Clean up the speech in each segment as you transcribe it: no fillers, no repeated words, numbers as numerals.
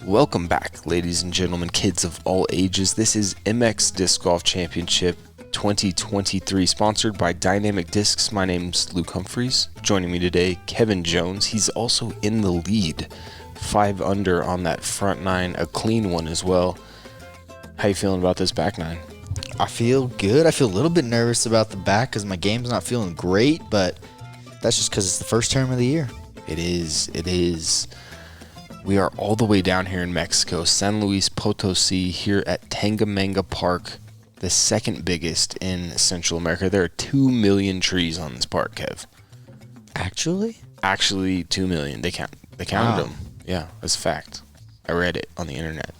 Welcome back, ladies and gentlemen, kids of all ages. This is MX Disc Golf Championship 2023, sponsored by Dynamic Discs. My name's Luke Humphries. Joining me today, Kevin Jones. He's also in the lead, 5 under on that front nine, a clean one as well. How you feeling about this back nine? I feel good. I feel a little bit nervous about the back because my game's not feeling great, but that's just because it's the first term of the year. It is. We are all the way down here in Mexico, San Luis Potosí, here at Tangamanga Park, the second biggest in Central America. There are 2 million trees on this park, Kev. Actually? Actually, 2 million. They counted them. Yeah, that's a fact. I read it on the internet.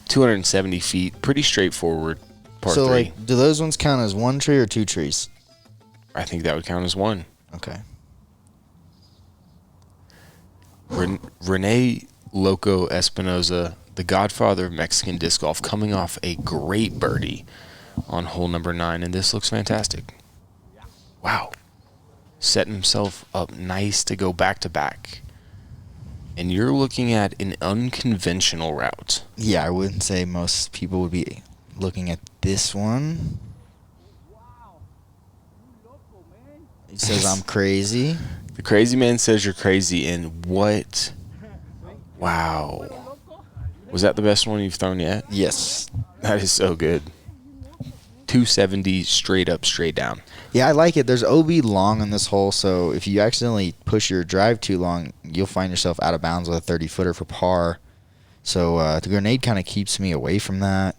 270 feet, pretty straightforward. Par so, 3. do those ones count as one tree or 2 trees? I think that would count as one. Okay. Rene Espinoza, the godfather of Mexican disc golf, coming off a great birdie on hole number 9, and this looks fantastic. Wow. Setting himself up nice to go back-to-back. And you're looking at an unconventional route. Yeah, I wouldn't say most people would be looking at this one. He says I'm crazy. The crazy man says you're crazy, and what? Wow. Was that the best one you've thrown yet? Yes. That is so good. 270 straight up, straight down. Yeah, I like it. There's OB long on this hole, so if you accidentally push your drive too long, you'll find yourself out of bounds with a 30-footer for par. So the grenade kind of keeps me away from that.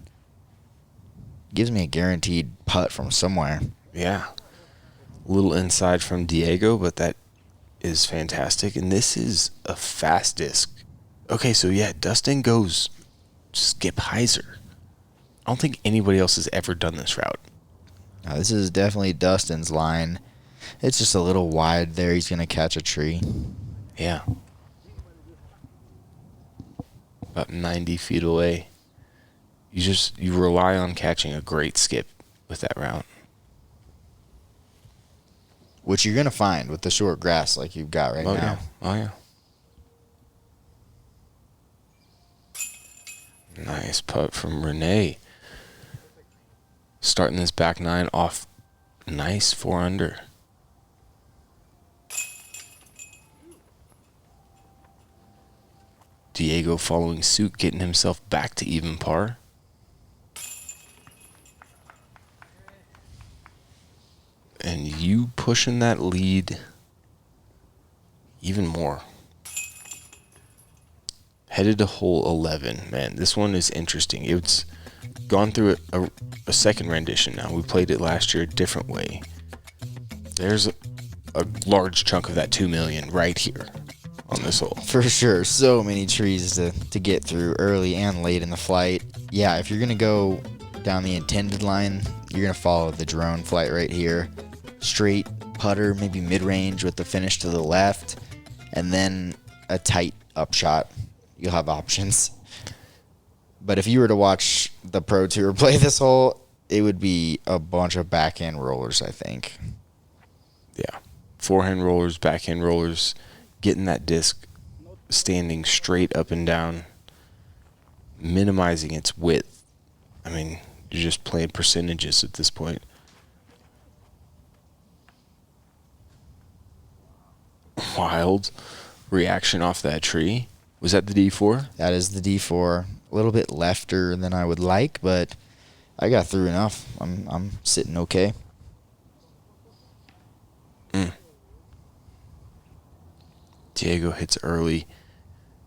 Gives me a guaranteed putt from somewhere. Yeah. A little inside from Diego, but that is fantastic. And this is a fast disc. Okay, so yeah, Dustin goes skip hyzer. I don't think anybody else has ever done this route. Now, this is definitely Dustin's line. It's just a little wide there. He's going to catch a tree. Yeah. About 90 feet away. You rely on catching a great skip with that route. Which you're going to find with the short grass like you've got right now. Yeah. Oh, yeah. Nice putt from Rene. Starting this back nine off nice 4 under. Diego following suit, getting himself back to even par. And you pushing that lead even more. Headed to hole 11. Man, this one is interesting. It's gone through a second rendition now. We played it last year a different way. There's a large chunk of that 2 million right here on this hole. For sure. So many trees to get through early and late in the flight. Yeah, if you're going to go down the intended line, you're going to follow the drone flight right here. Straight putter, maybe mid-range with the finish to the left, and then a tight upshot. You'll have options. But if you were to watch the Pro Tour play this hole, it would be a bunch of backhand rollers, I think. Yeah. Forehand rollers, backhand rollers, getting that disc standing straight up and down, minimizing its width. I mean, you're just playing percentages at this point. Wild reaction off that tree. Was that the D4? That is the D4. A little bit lefter than I would like, but I got through enough. I'm sitting okay. Diego hits early.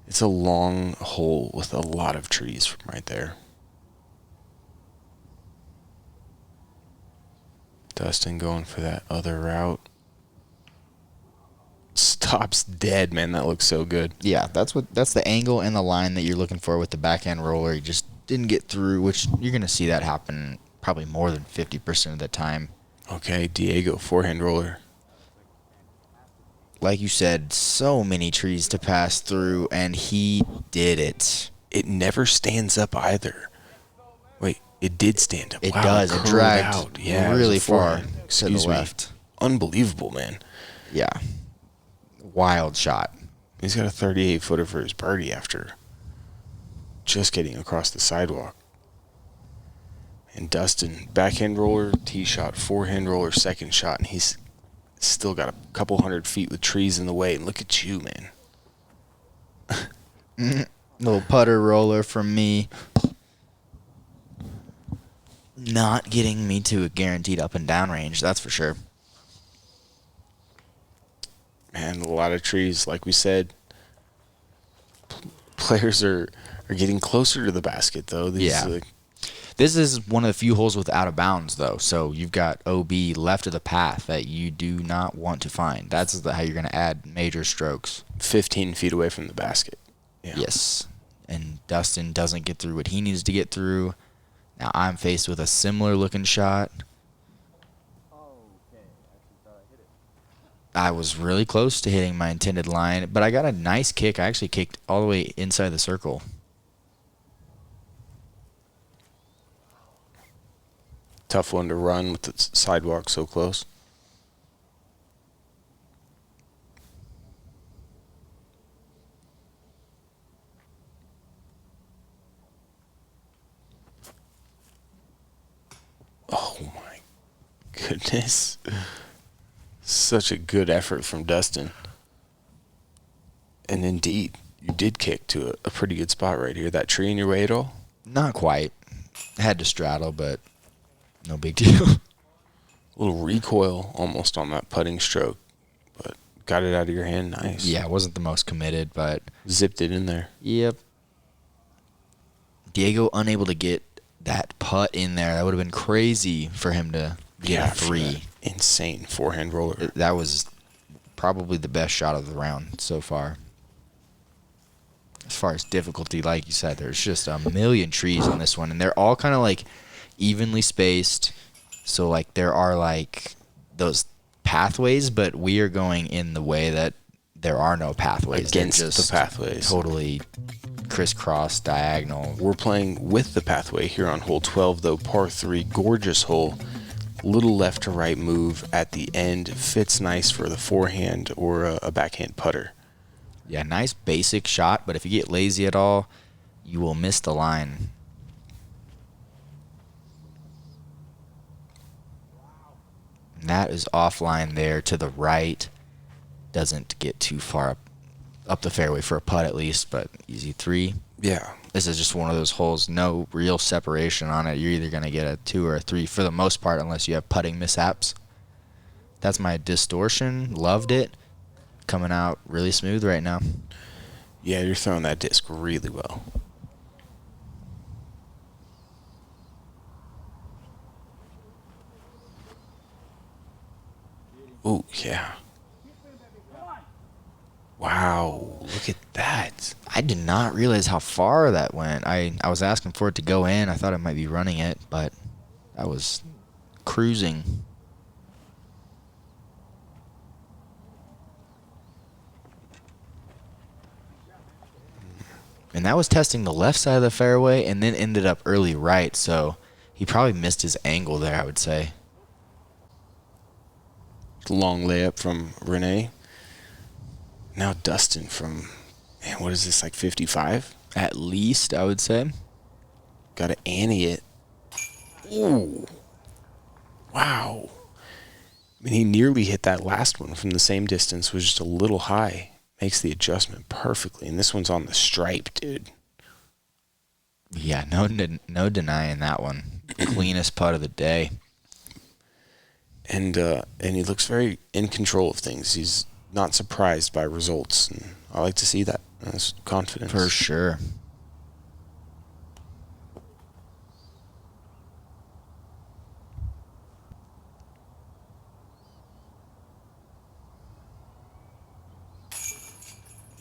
It's a long hole with a lot of trees from right there. Dustin going for that other route. Stops dead, man. That looks so good. Yeah, that's the angle and the line that you're looking for with the backhand roller. You just didn't get through, which you're going to see that happen probably more than 50% of the time. Okay, Diego, forehand roller. Like you said, so many trees to pass through, and he did it. It never stands up either. Wait, it did stand up. It wow, does. It dragged out. Yeah, really far to the left. Unbelievable, man. Yeah. Wild shot. He's got a 38-footer for his birdie after just getting across the sidewalk. And Dustin, backhand roller, tee shot, forehand roller, second shot, and he's still got a couple 100 feet with trees in the way. And look at you, man. Little putter roller from me. Not getting me to a guaranteed up and down range, that's for sure. Man, a lot of trees, like we said. Players are getting closer to the basket, though. This is one of the few holes with out of bounds, though. So you've got OB left of the path that you do not want to find. That's how you're going to add major strokes. 15 feet away from the basket. Yeah. Yes. And Dustin doesn't get through what he needs to get through. Now I'm faced with a similar looking shot. I was really close to hitting my intended line, but I got a nice kick. I actually kicked all the way inside the circle. Tough one to run with the sidewalk so close. Oh my goodness. Such a good effort from Dustin. And indeed, you did kick to a pretty good spot right here. That tree in your way at all? Not quite. I had to straddle, but no big deal. A little recoil almost on that putting stroke, but got it out of your hand nice. Yeah, it wasn't the most committed, but zipped it in there. Yep. Diego unable to get that putt in there. That would have been crazy for him to get a 3. Insane forehand roller. That was probably the best shot of the round so far. As far as difficulty, like you said, there's just a million trees on this one, and they're all kind of like evenly spaced. So like there are like those pathways, but we are going in the way that there are no pathways. Against just the pathways. Totally crisscross, diagonal. We're playing with the pathway here on hole 12, though, par 3, gorgeous hole. Little left to right move at the end. Fits nice for the forehand or a backhand putter. Yeah, nice basic shot, but if you get lazy at all, you will miss the line. And that is offline there to the right. Doesn't get too far up the fairway for a putt at least, but easy 3. Yeah. This is just one of those holes, no real separation on it. You're either going to get a 2 or a 3 for the most part unless you have putting mishaps. That's my distortion. Loved it. Coming out really smooth right now. Yeah, you're throwing that disc really well. Oh, yeah. Wow, look at that. I did not realize how far that went. I was asking for it to go in. I thought I might be running it, but I was cruising. And that was testing the left side of the fairway and then ended up early right, so he probably missed his angle there, I would say. Long layup from Rene. Now Dustin from, man, what is this, like 55? At least, I would say. Got to ante it. Ooh. Wow. I mean, he nearly hit that last one from the same distance, was just a little high. Makes the adjustment perfectly. And this one's on the stripe, dude. Yeah, no denying that one. Cleanest putt of the day. And he looks very in control of things. He's not surprised by results. And I like to see that. That's confidence. For sure.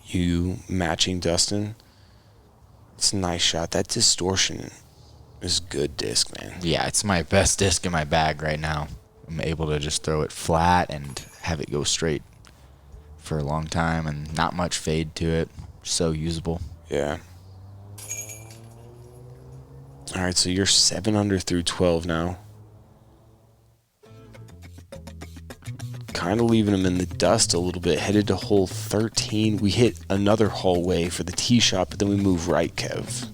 You matching Dustin. It's a nice shot. That distortion is good disc, man. Yeah, it's my best disc in my bag right now. I'm able to just throw it flat and have it go straight for a long time and not much fade to it. So usable. Yeah. All right, so you're 7 under through 12 now. Kind of leaving him in the dust a little bit. Headed to hole 13. We hit another hallway for the tee shot, but then we move right, Kev.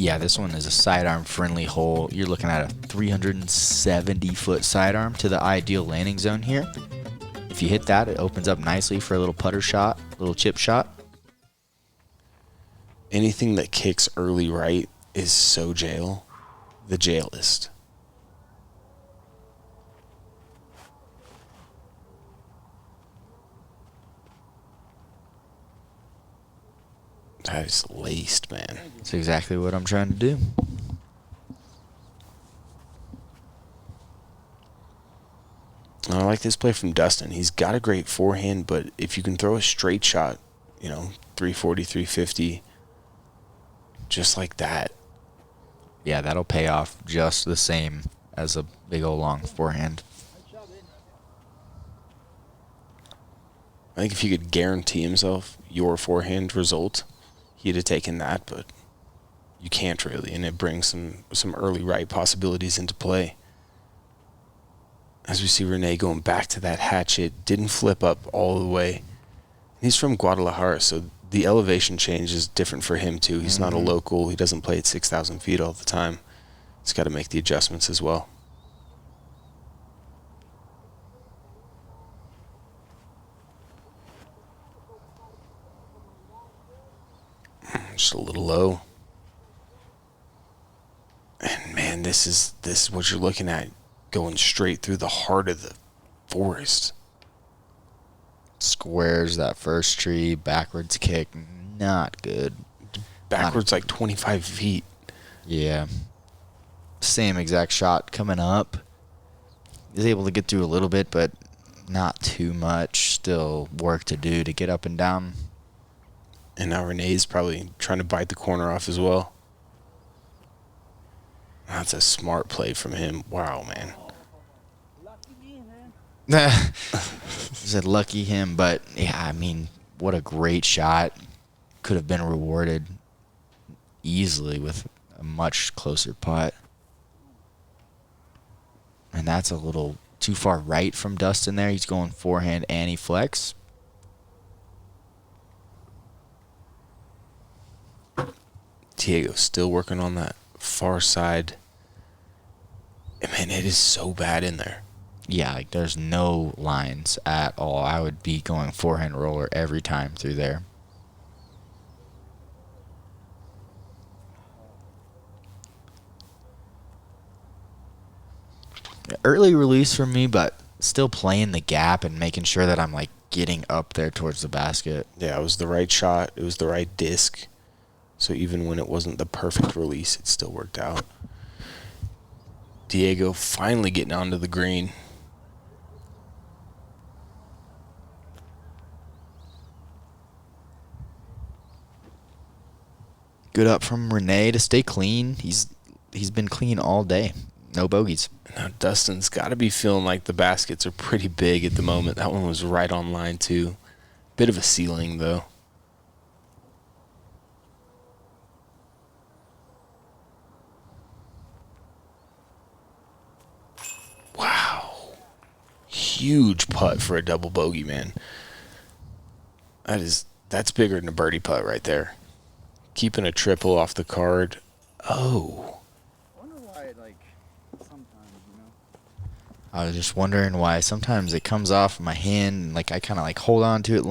Yeah, this one is a sidearm friendly hole. You're looking at a 370-foot sidearm to the ideal landing zone here. If you hit that, it opens up nicely for a little putter shot, little chip shot. Anything that kicks early right is so jail. The jailist. That is laced, man. That's exactly what I'm trying to do. I like this play from Dustin. He's got a great forehand, but if you can throw a straight shot, 340, 350, just like that. Yeah, that'll pay off just the same as a big old long forehand. I think if he could guarantee himself your forehand result, he'd have taken that, but you can't really, and it brings some early right possibilities into play. As we see Rene going back to that hatchet, didn't flip up all the way. He's from Guadalajara, so the elevation change is different for him too. He's not a local. He doesn't play at 6,000 feet all the time. He's got to make the adjustments as well. Just a little low. And man, this is what you're looking at, going straight through the heart of the forest. Squares that first tree, backwards kick, not good. Backwards like 25 feet. Yeah. Same exact shot coming up. He's able to get through a little bit, but not too much. Still work to do to get up and down. And now Rene's probably trying to bite the corner off as well. That's a smart play from him. Wow, man. Said lucky him, but yeah, I mean, what a great shot. Could have been rewarded easily with a much closer putt. And that's a little too far right from Dustin there. He's going forehand and he flex. Diego still working on that far side. And man, it is so bad in there. Yeah, like there's no lines at all. I would be going forehand roller every time through there. Early release for me, but still playing the gap and making sure that I'm like getting up there towards the basket. Yeah, it was the right shot. It was the right disc. So even when it wasn't the perfect release, it still worked out. Diego finally getting onto the green. Good up from Rene to stay clean. He's been clean all day. No bogeys. Now Dustin's got to be feeling like the baskets are pretty big at the moment. That one was right on line too. Bit of a ceiling though. Wow. Huge putt for a double bogey, man. That's bigger than a birdie putt right there. Keeping a triple off the card. Oh. I was just wondering why sometimes it comes off my hand and like I kind of like hold on to it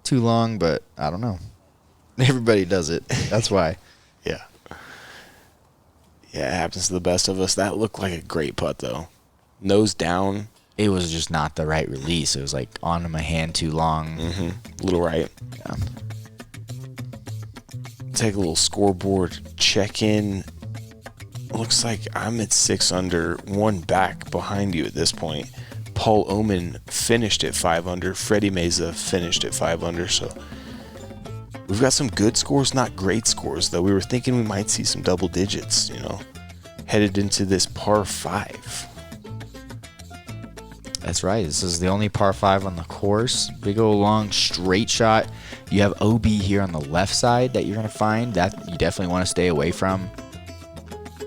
too long, but I don't know. Everybody does it. That's why. Yeah. Yeah, it happens to the best of us. That looked like a great putt though. Nose down. It was just not the right release. It was like onto my hand too long. A little right. Yeah. Take a little scoreboard check in. Looks like I'm at 6 under, one back behind you at this point. Paul Oman finished at 5 under. Freddie Meza finished at 5 under. So we've got some good scores, not great scores, though. We were thinking we might see some double digits, headed into this par 5. That's right. This is the only par 5 on the course. Big old long straight shot. You have OB here on the left side that you're going to find. That you definitely want to stay away from.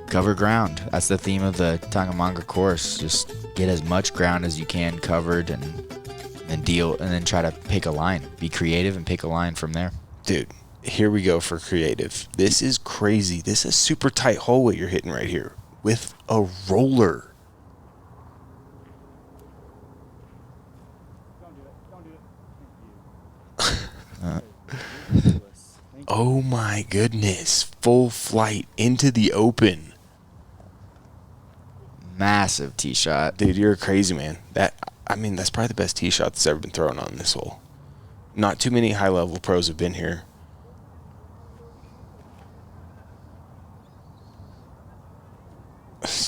Cover ground. That's the theme of the Tangamanga course. Just get as much ground as you can covered and then try to pick a line. Be creative and pick a line from there. Dude, Here we go for creative. This is crazy. This is a super tight hole you're hitting right here with a roller. Oh my goodness. Full flight into the open. Massive tee shot. Dude, you're a crazy man. That's probably the best tee shot that's ever been thrown on this hole. Not too many high-level pros have been here.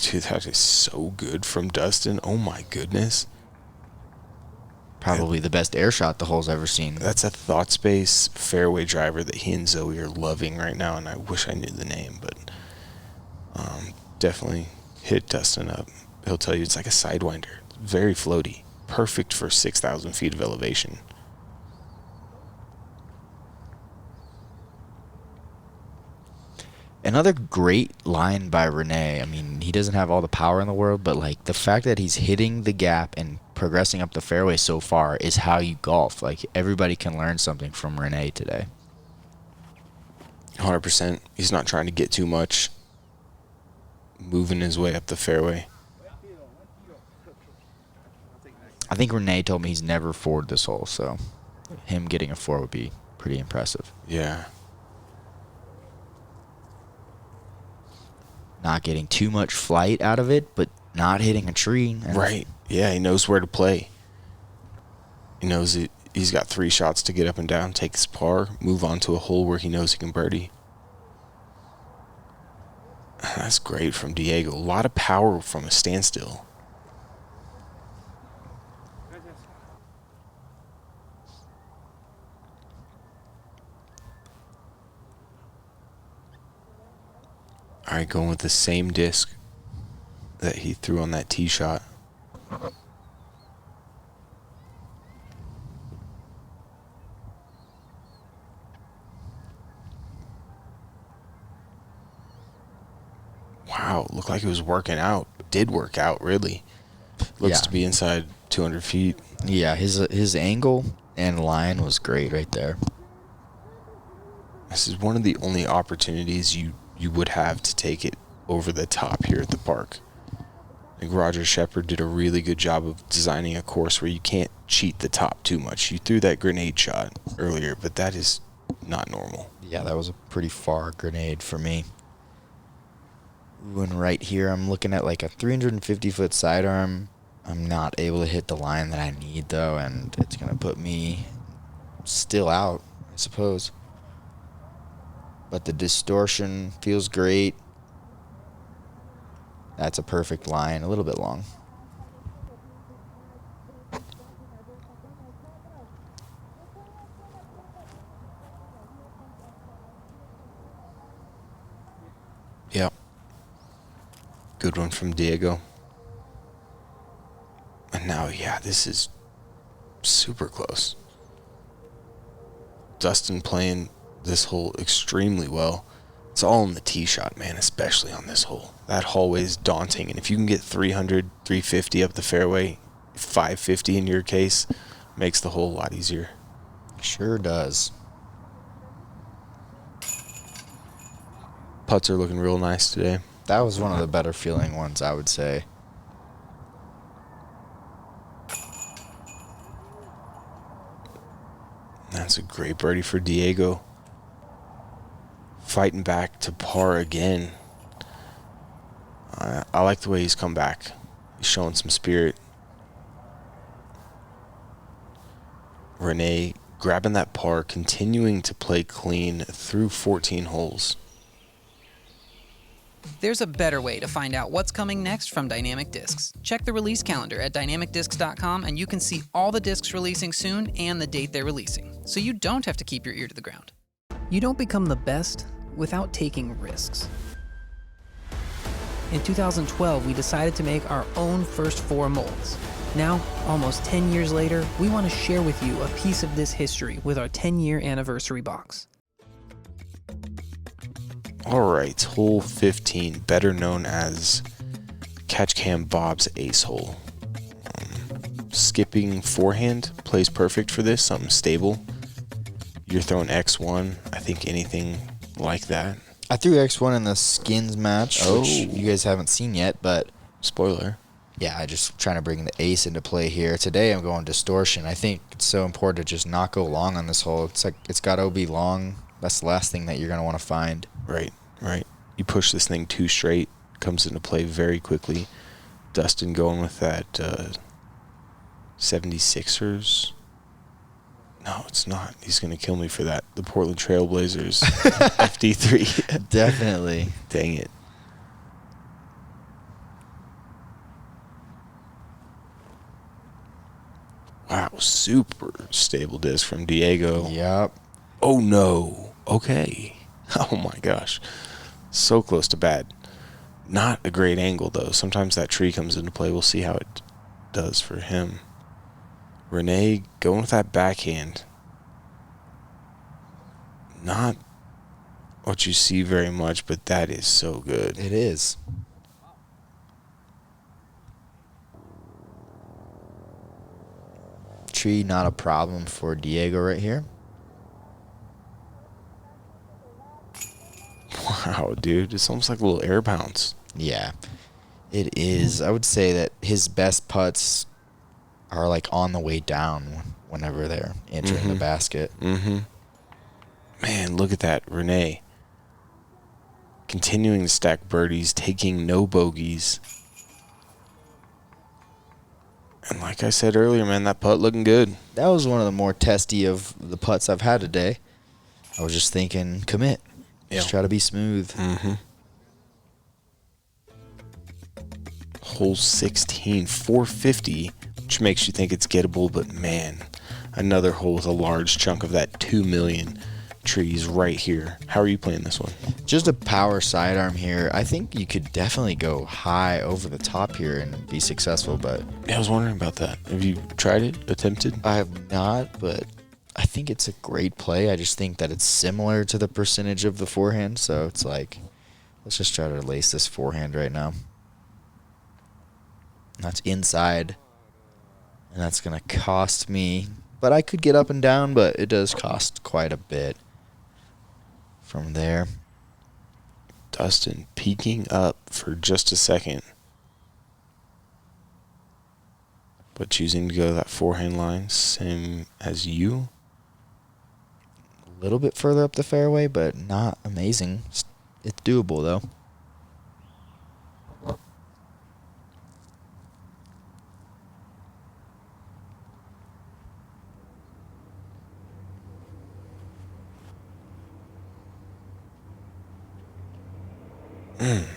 Dude, that is so good from Dustin. Oh my goodness. Probably the best air shot the hole's ever seen. That's a thought space fairway driver that he and Zoe are loving right now, and I wish I knew the name, but definitely hit Dustin up. He'll tell you it's like a sidewinder. Very floaty. Perfect for 6,000 feet of elevation. Another great line by Rene. I mean, he doesn't have all the power in the world, but like the fact that he's hitting the gap and progressing up the fairway so far is how you golf. Like everybody can learn something from Rene today. 100%. He's not trying to get too much. Moving his way up the fairway. I think Rene told me he's never forward this hole, so him getting a 4 would be pretty impressive. Yeah. Not getting too much flight out of it, but not hitting a tree. Right. Yeah, he knows where to play. He knows he's got 3 shots to get up and down, take his par, move on to a hole where he knows he can birdie. That's great from Diego. A lot of power from a standstill. All right, going with the same disc that he threw on that tee shot. Wow, looked like it was working out. Did work out, really. Looks to be inside 200 feet. Yeah, his angle and line was great right there. This is one of the only opportunities you would have to take it over the top here at the park. I think Roger Shepard did a really good job of designing a course where you can't cheat the top too much. You threw that grenade shot earlier, but that is not normal. Yeah, that was a pretty far grenade for me. Ooh, and right here, I'm looking at like a 350-foot sidearm. I'm not able to hit the line that I need, though, and it's going to put me still out, I suppose. But the distortion feels great. That's a perfect line, a little bit long. Yep. Good one from Diego. And now, yeah, this is super close. Dustin playing this hole extremely well. It's all in the tee shot, man, especially on this hole. That hallway is daunting, and if you can get 300, 350 up the fairway, 550 in your case, makes the hole a lot easier. Sure does. Putts are looking real nice today. That was one of the better feeling ones, I would say. That's a great birdie for Diego. Fighting back to par again. I like the way he's come back. He's showing some spirit. Rene grabbing that par, continuing to play clean through 14 holes. There's a better way to find out what's coming next from Dynamic Discs. Check the release calendar at dynamicdiscs.com and you can see all the discs releasing soon and the date they're releasing, so you don't have to keep your ear to the ground. You don't become the best without taking risks. In 2012, we decided to make our own first 4 molds. Now, almost 10 years later, we want to share with you a piece of this history with our 10-year anniversary box. All right, hole 15, better known as Catch Cam Bob's ace hole. Skipping forehand plays perfect for this, something stable. you're throwing X1. I think anything like that. I threw X1 in the skins match, which you guys haven't seen yet, but Spoiler. yeah, I just trying to bring the ace into play here. Today I'm going distortion. I think it's so important to just not go long on this hole. It's like it's got to be long. That's the last thing that you're going to want to find. Right. You push this thing too straight, comes into play very quickly. Dustin going with that 76ers. No, it's not. He's going to kill me for that. The Portland Trailblazers FD3. Definitely. Dang it. Wow, super stable disc from Diego. Yep. Oh, no. Okay. Oh, my gosh. So close to bad. Not a great angle, though. Sometimes that tree comes into play. We'll see how it does for him. Rene going with that backhand. Not what you see very much, but that is so good. It is. Tree, not a problem for Diego right here. Wow, dude. It's almost like a little air bounce. Yeah, it is. I would say that his best putts are like on the way down whenever they're entering the basket. Mm-hmm. Man, look at that. Rene. Continuing to stack birdies, taking no bogeys. And like I said earlier, man, that putt looking good. That was one of the more testy of the putts I've had today. I was just thinking, commit. Just try to be smooth. Mm-hmm. Hole 16, 450, which makes you think it's gettable, but man, another hole with a large chunk of that 2 million trees right here. How are you playing this one? Just a power sidearm here. I think you could definitely go high over the top here and be successful, but Yeah, I was wondering about that. Have you tried it? Attempted? I have not, but I think it's a great play. I just think that it's similar to the percentage of the forehand, so it's like, let's just try to lace this forehand right now. That's inside, and that's going to cost me, but I could get up and down, but it does cost quite a bit from there. Dustin peeking up for just a second, but choosing to go that forehand line, same as you. A little bit further up the fairway, but not amazing. It's doable, though.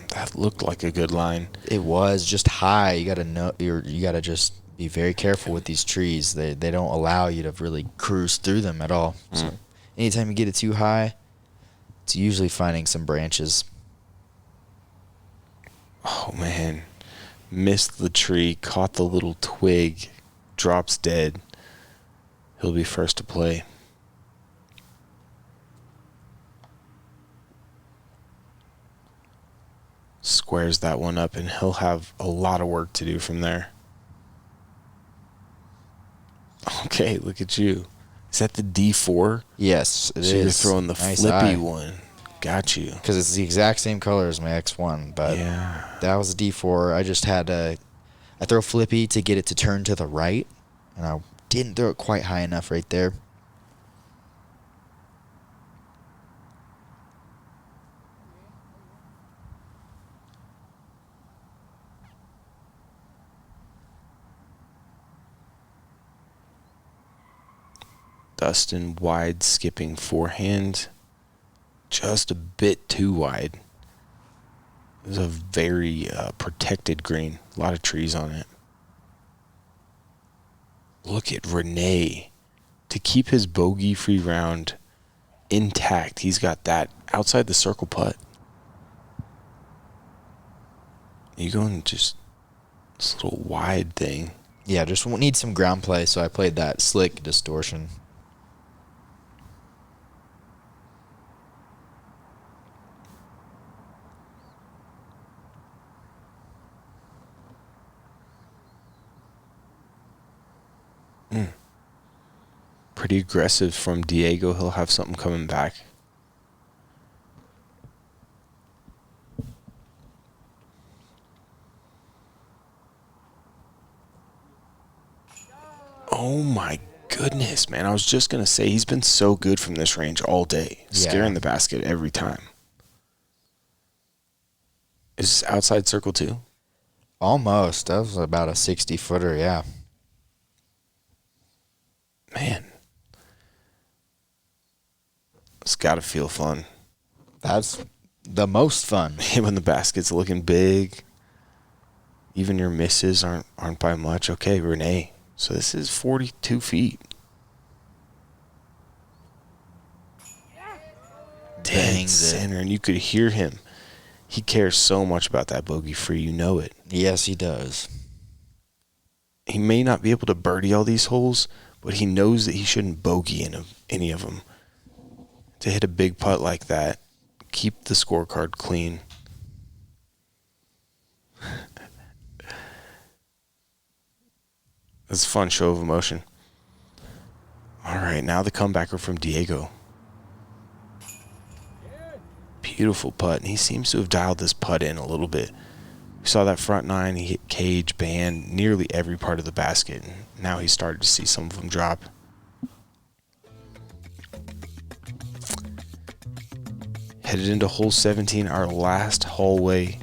That looked like a good line. It was just high. You gotta know. You gotta just be very careful with these trees. They don't allow you to really cruise through them at all. So anytime you get it too high, it's usually finding some branches. Oh, man. Missed the tree, caught the little twig, drops dead. He'll be first to play. Squares that one up, and he'll have a lot of work to do from there. Okay, look at you. Is that the D4? Yes, it is. So you're throwing the Nice flippy eye. one. Got you. Because it's the exact same color as my X1, but Yeah. that was a D4. I just had I throw flippy to get it to turn to the right, and I didn't throw it quite high enough right there. Dustin wide skipping forehand. Just a bit too wide. It was a very protected green. A lot of trees on it. Look at Rene. To keep his bogey-free round intact, he's got that outside the circle putt. You going just this little wide thing. Yeah, just need some ground play, so I played that slick distortion. pretty aggressive from Diego. He'll have something coming back. Oh my goodness, man. I was just going to say, he's been so good from this range all day. Scaring the basket every time. Is this outside circle too? Almost. That was about a 60-footer, yeah. Man. It's got to feel fun. That's the most fun. When the basket's looking big. Even your misses aren't by much. Okay, Rene. So this is 42 feet. Dead center, and you could hear him. He cares so much about that bogey free, you know it. Yes, he does. He may not be able to birdie all these holes, but he knows that he shouldn't bogey in any of them. To hit a big putt like that, keep the scorecard clean. That's a fun show of emotion. All right, now the comebacker from Diego. Beautiful putt, and he seems to have dialed this putt in a little bit. We saw that front nine, he hit cage, band, nearly every part of the basket, and now he's started to see some of them drop. Headed into hole 17, our last hallway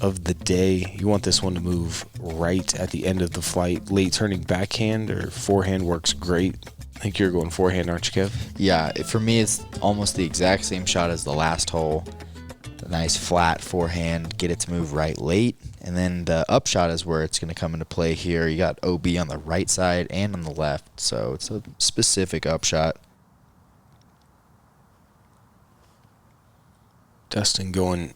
of the day. You want this one to move right at the end of the flight. Late turning backhand or forehand works great. I think you're going forehand, aren't you, Kev? Yeah, for me, it's almost the exact same shot as the last hole. A nice flat forehand, get it to move right late. And then the upshot is where it's going to come into play here. You got OB on the right side and on the left, so it's a specific upshot. Dustin going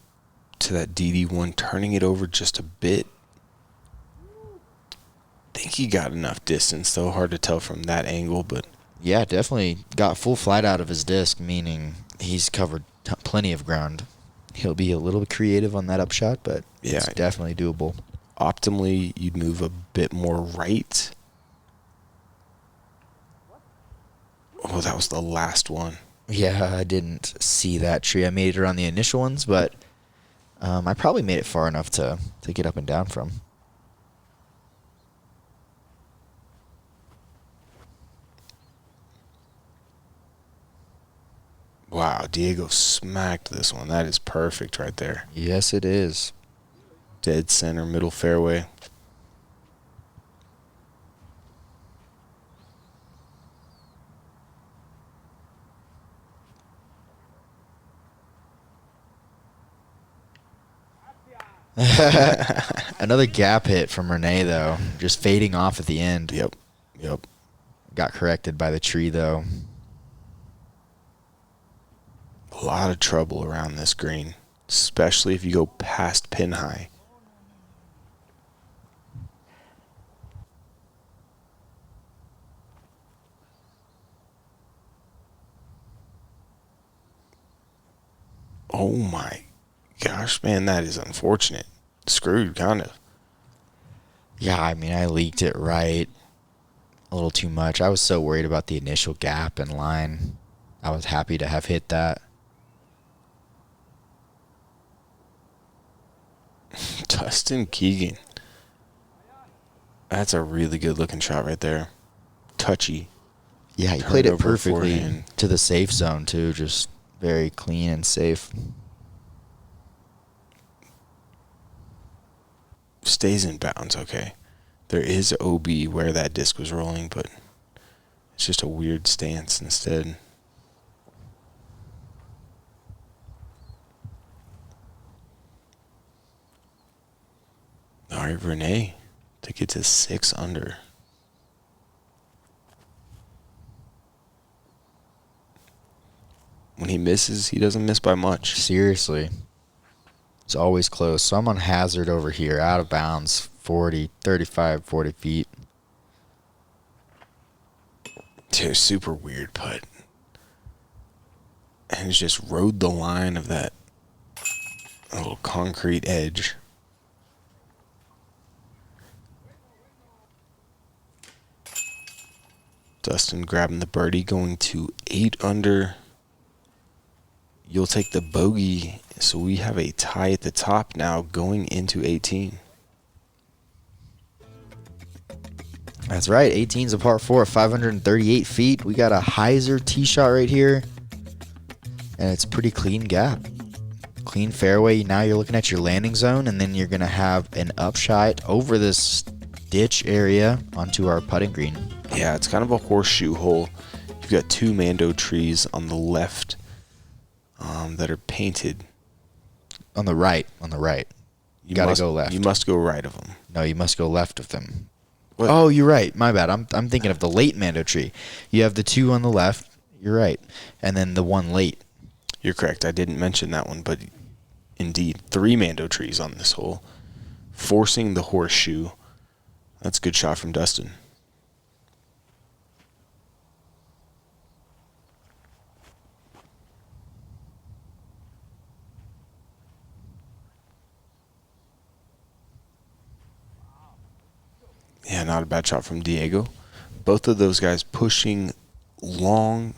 to that DD1, turning it over just a bit. I think he got enough distance, though. Hard to tell from that angle, but... Yeah, definitely got full flight out of his disc, meaning he's covered plenty of ground. He'll be a little creative on that upshot, but it's definitely doable. Optimally, you'd move a bit more right. Oh, that was the last one. Yeah, I didn't see that tree. I made it around the initial ones, but I probably made it far enough to get up and down from. Wow, Diego smacked this one. That is perfect right there. Yes, it is. Dead center, middle fairway. Another gap hit from Rene, though. Just fading off at the end. Yep. Got corrected by the tree, though. A lot of trouble around this green, especially if you go past pin high. Oh my gosh, man, that is unfortunate. Screwed, kind of. Yeah, I mean, I leaked it right a little too much. I was so worried about the initial gap in line. I was happy to have hit that. Dustin Keegan. That's a really good looking shot right there. Touchy. Yeah, he Turn played it over perfectly forehand. to the safe zone, too. Just very clean and safe. Stays in bounds, okay. There is OB where that disc was rolling, but it's just a weird stance instead. All right, Rene to get to 6 under. When he misses, he doesn't miss by much. Seriously. It's always close. So I'm on hazard over here, out of bounds, 35, 40 feet. Dude, super weird putt. And it's just rode the line of that little concrete edge. Dustin grabbing the birdie, going to 8 under. You'll take the bogey, so we have a tie at the top now going into 18. That's right. 18's a par 4 of 538 feet. We got a hyzer tee shot right here, and it's pretty clean gap. Clean fairway. Now you're looking at your landing zone, and then you're going to have an upshot over this ditch area onto our putting green. Yeah, it's kind of a horseshoe hole. You've got 2 mando trees on the left that are painted. On the right. You got to go left. You must go right of them. No, you must go left of them. What? Oh, you're right. My bad. I'm thinking of the late mando tree. You have the 2 on the left. You're right. And then the 1 late. You're correct. I didn't mention that one, but indeed, 3 mando trees on this hole, forcing the horseshoe. That's a good shot from Dustin. Yeah, not a bad shot from Diego. Both of those guys pushing long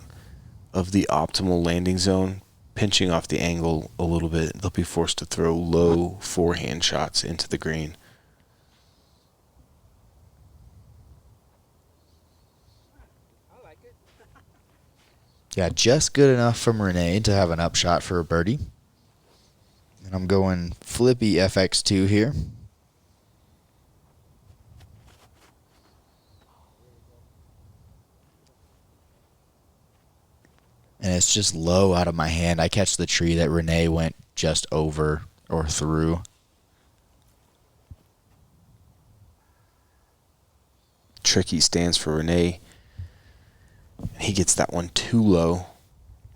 of the optimal landing zone, pinching off the angle a little bit. They'll be forced to throw low forehand shots into the green. Yeah, just good enough from Rene to have an upshot for a birdie. And I'm going flippy FX2 here. And it's just low out of my hand. I catch the tree that Rene went just over or through. Tricky stance for Rene. He gets that one too low.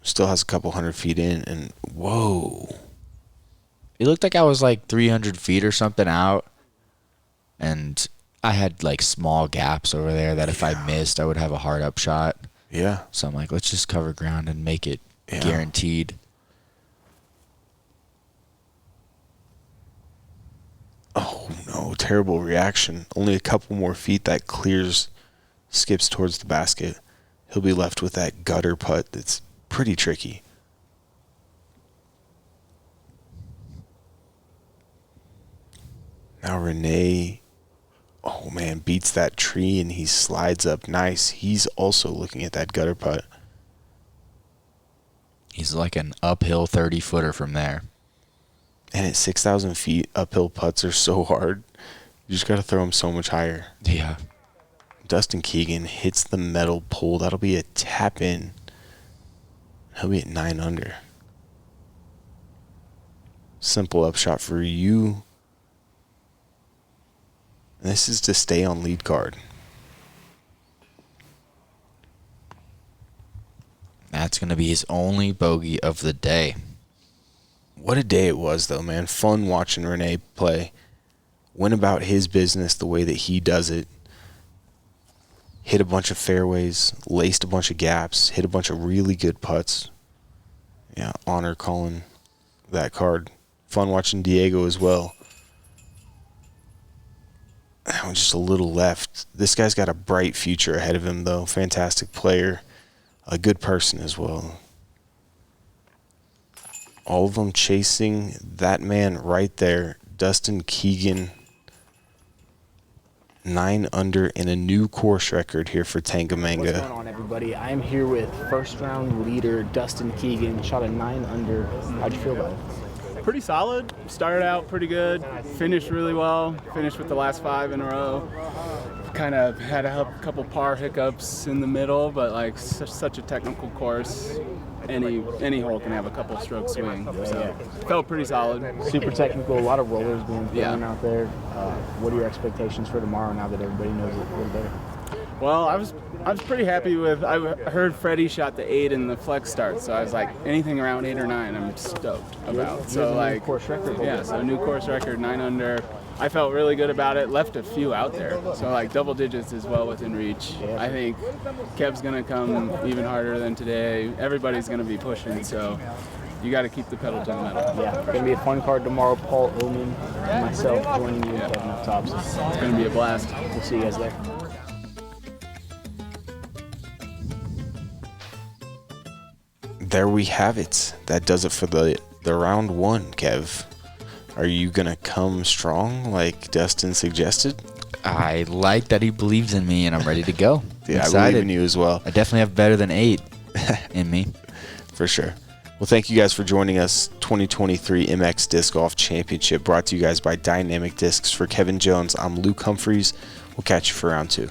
Still has a couple 100 feet in, and whoa. It looked like I was like 300 feet or something out. And I had like small gaps over there that if I missed, I would have a hard up shot. Yeah. So I'm like, let's just cover ground and make it guaranteed. Oh, no. Terrible reaction. Only a couple more feet. That skips towards the basket. He'll be left with that gutter putt that's pretty tricky. Now Rene, oh man, beats that tree and he slides up nice. He's also looking at that gutter putt. He's like an uphill 30-footer from there. And at 6,000 feet, uphill putts are so hard. You just got to throw them so much higher. Yeah. Dustin Keegan hits the metal pole. That'll be a tap in. He'll be at 9 under. Simple upshot for you. And this is to stay on lead card. That's going to be his only bogey of the day. What a day it was, though, man. Fun watching Rene play. Went about his business the way that he does it. Hit a bunch of fairways, laced a bunch of gaps, hit a bunch of really good putts. Yeah, honor calling that card. Fun watching Diego as well. That was just a little left. This guy's got a bright future ahead of him, though. Fantastic player. A good person as well. All of them chasing that man right there. Dustin Keegan. 9 under and a new course record here for Tangamanga. What's going on, everybody? I am here with first-round leader Dustin Keegan. Shot a 9 under. How'd you feel about it? Pretty solid. Started out pretty good. Finished really well. Finished with the last 5 in a row. Kind of had a couple par hiccups in the middle, but like such a technical course. Any hole can have a couple stroke swing. So felt pretty solid. Super technical. A lot of rollers being thrown Yeah. out there. What are your expectations for tomorrow now that everybody knows it a little better? Well, I was pretty happy with. I heard Freddie shot the 8 in the flex start, so I was like, anything around 8 or 9, I'm stoked about. You have a new course record. Yeah, so new course record, 9 under. I felt really good about it. Left a few out there, so like double digits is well within reach. I think Kev's gonna come even harder than today. Everybody's gonna be pushing, so you got to keep the pedal to the metal. Yeah, gonna be a fun card tomorrow. Paul Oman and myself joining you and Kevin up top. So It's gonna be a blast. we'll see you guys there. there we have it. That does it for the round one, Kev. Are you going to come strong like Dustin suggested? I like that he believes in me, and I'm ready to go. Yeah, excited. I believe in you as well. I definitely have better than 8 in me. For sure. Well, thank you guys for joining us. 2023 MX Disc Golf Championship brought to you guys by Dynamic Discs. For Kevin Jones, I'm Luke Humphries. We'll catch you for round 2.